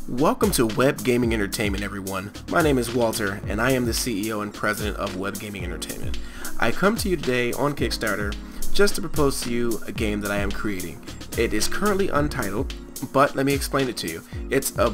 Welcome to Web Gaming Entertainment, everyone. My name is Walter, and I am the CEO and President of Web Gaming Entertainment. I come to you today on Kickstarter just to propose to you a game that I am creating. It is currently untitled, but let me explain it to you. It's a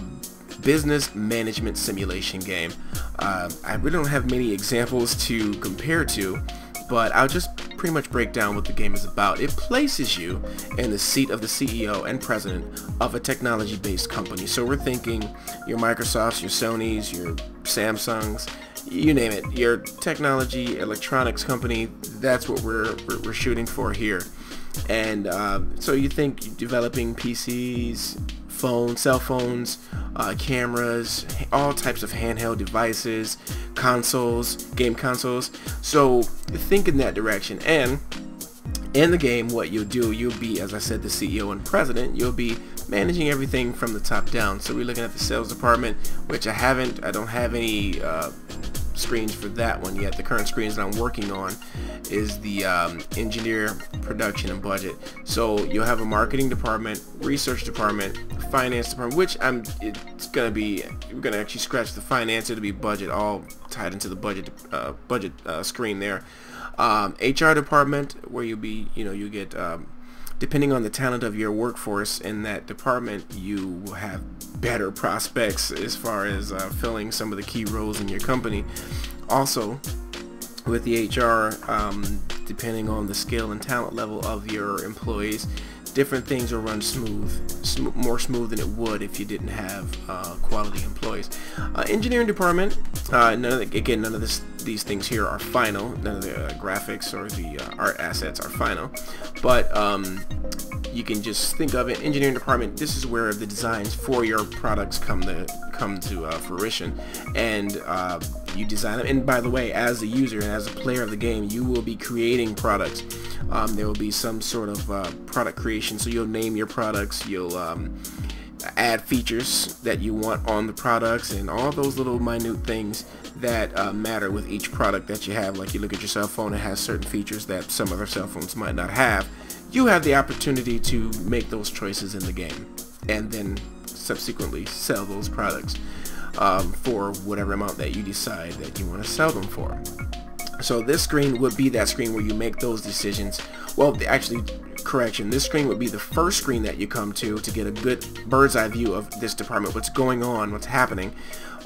business management simulation game. I really don't have many examples to compare to, but I'll just pretty much break down what the game is about. It places you in the seat of the CEO and president of a technology-based company. So we're thinking your Microsofts, your Sonys, your Samsungs, you name it, your technology, electronics company. That's what we're shooting for here. And so you think developing PCs, phones, cell phones, cameras, all types of handheld devices, consoles, game consoles. So think in that direction. And in the game, what you'll be, as I said, the CEO and president. You'll be managing everything from the top down. So we're looking at the sales department, which I don't have any screens for that one yet. The current screens that I'm working on is the engineer, production, and budget. So you'll have a marketing department, research department, finance department, which we're gonna actually scratch the finance. It'll be budget, all tied into the budget screen there. HR department, where you get depending on the talent of your workforce in that department, you will have better prospects as far as filling some of the key roles in your company. Also, with the HR, depending on the skill and talent level of your employees, different things will run more smooth than it would if you didn't have quality employees. Engineering department, none of these things here are final. None of the graphics or the art assets are final, but you can just think of it. Engineering department, this is where the designs for your products come to fruition, and you design them. And by the way, as a user and as a player of the game, you will be creating products. There will be some sort of product creation, so you'll name your products, you'll add features that you want on the products, and all those little minute things that matter with each product that you have. Like you look at your cell phone, it has certain features that some other cell phones might not have. You have the opportunity to make those choices in the game and then subsequently sell those products for whatever amount that you decide that you want to sell them for. So this screen would be that screen where you make those decisions. Well, actually, correction, this screen would be the first screen that you come to get a good bird's eye view of this department, what's going on, what's happening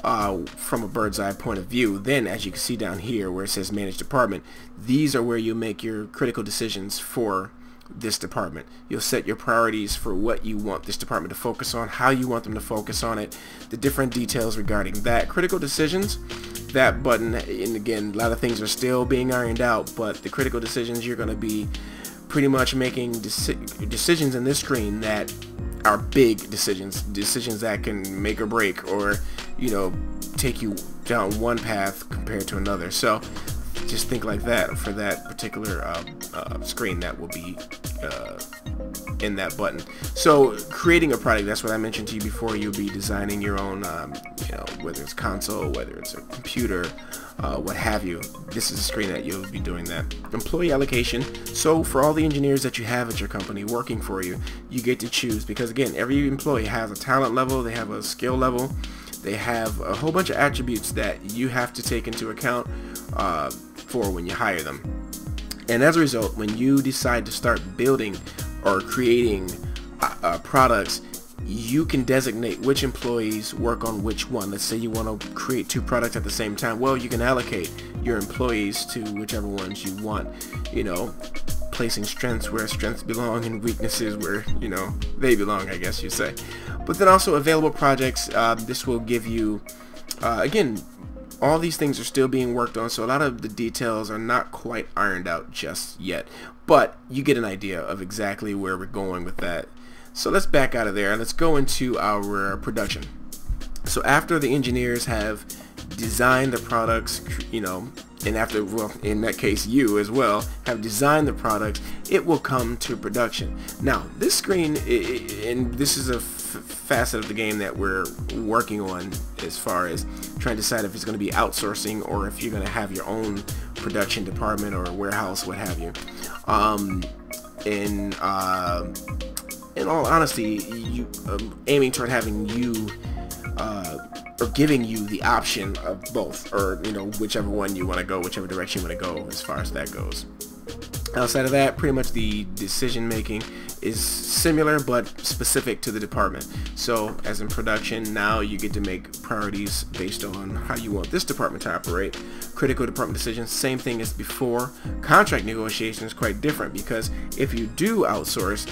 from a bird's eye point of view. Then, as you can see down here where it says manage department, these are where you make your critical decisions for this department. You'll set your priorities for what you want this department to focus on, how you want them to focus on it, the different details regarding that. Critical decisions, that button, and again, a lot of things are still being ironed out, but the critical decisions, you're going to be pretty much making decisions in this screen that are big decisions that can make or break, or take you down one path compared to another. So just think like that for that particular screen that will be in that button. So creating a product, that's what I mentioned to you before. You'll be designing your own, whether it's console, whether it's a computer, what have you. This is a screen that you'll be doing that. Employee allocation. So for all the engineers that you have at your company working for you, you get to choose, because again, every employee has a talent level, they have a skill level, they have a whole bunch of attributes that you have to take into account for when you hire them. And as a result, when you decide to start building or creating products, you can designate which employees work on which one. Let's say you want to create two products at the same time. Well, you can allocate your employees to whichever ones you want, placing strengths where strengths belong and weaknesses where they belong, I guess you say. But then also available projects. This will give you again, all these things are still being worked on, so a lot of the details are not quite ironed out just yet, but you get an idea of exactly where we're going with that. So let's back out of there and let's go into our production. So after the engineers have designed the products, and after, well, in that case you as well, have designed the products, it will come to production. Now this screen, and this is a facet of the game that we're working on as far as trying to decide if it's going to be outsourcing or if you're going to have your own production department or warehouse, what have you. In all honesty, aiming toward having you or giving you the option of both, or you know, whichever one you want to go, whichever direction you want to go as far as that goes. Outside of that, pretty much the decision making is similar but specific to the department. So as in production, now you get to make priorities based on how you want this department to operate. Critical department decisions, same thing as before. Contract negotiation is quite different, because if you do outsource,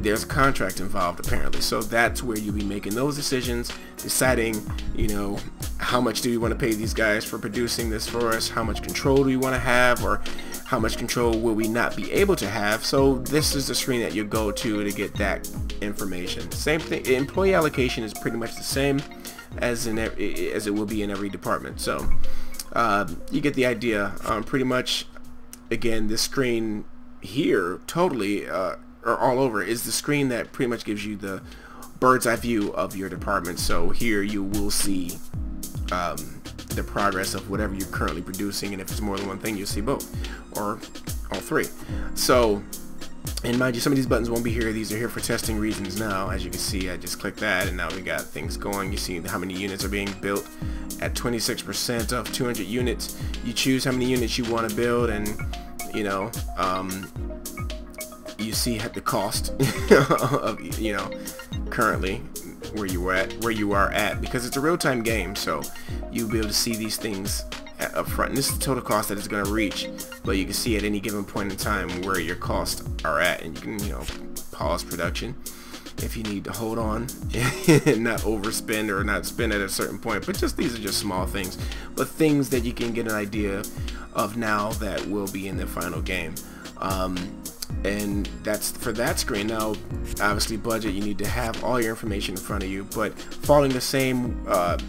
there's a contract involved apparently. So that's where you'll be making those decisions, deciding, you know, how much do we want to pay these guys for producing this for us, how much control do we want to have, or how much control will we not be able to have. So this is the screen that you go to get that information. Same thing, employee allocation is pretty much the same as it will be in every department. So you get the idea. Pretty much, again, this screen here totally or all over is the screen that pretty much gives you the bird's eye view of your department. So here you will see the progress of whatever you're currently producing, and if it's more than one thing, you'll see both or all three. So, and mind you, some of these buttons won't be here. These are here for testing reasons now. As you can see, I just clicked that and now we got things going. You see how many units are being built at 26% of 200 units. You choose how many units you want to build, and you know, you see the cost of, you know, currently where you are at, because it's a real-time game, so you'll be able to see these things up front. And this is the total cost that it's going to reach, but you can see at any given point in time where your costs are at, and you can, you know, pause production if you need to hold on and not overspend or not spend at a certain point. But just, these are just small things, but things that you can get an idea of now that will be in the final game. And that's for that screen. Now obviously budget, you need to have all your information in front of you, but following the same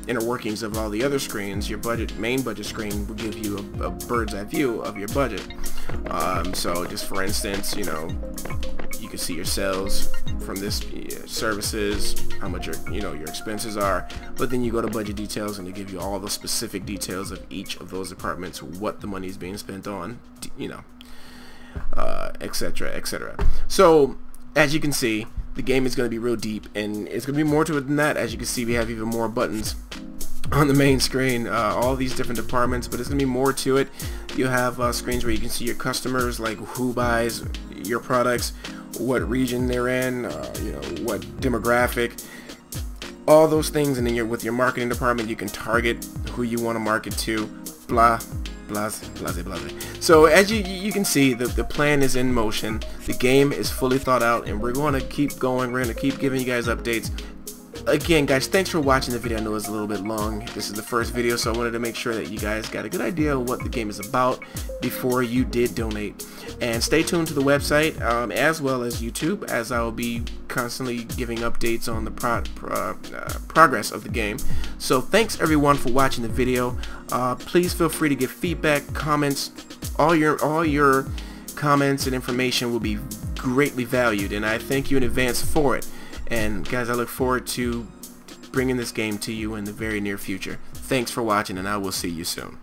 inner workings of all the other screens, your main budget screen will give you a bird's eye view of your budget. So just for instance, you know, you can see your sales from this, services, how much your expenses are, but then you go to budget details and they give you all the specific details of each of those departments, what the money is being spent on, you know, etc, etc. So as you can see, the game is going to be real deep, and it's going to be more to it than that. As you can see, we have even more buttons on the main screen, all these different departments, but it's going to be more to it. You have screens where you can see your customers, like who buys your products, what region they're in, you know, what demographic, all those things. And then with your marketing department, you can target who you want to market to, blah blah blah blah. So as you can see, the plan is in motion. The game is fully thought out, and we're going to keep going. We're going to keep giving you guys updates. Again, guys, thanks for watching the video. I know it's a little bit long. This is the first video, so I wanted to make sure that you guys got a good idea of what the game is about before you did donate. And stay tuned to the website as well as YouTube, as I will be constantly giving updates on the progress of the game. So thanks everyone for watching the video. Please feel free to give feedback, comments. All your comments and information will be greatly valued, and I thank you in advance for it. And guys, I look forward to bringing this game to you in the very near future. Thanks for watching, and I will see you soon.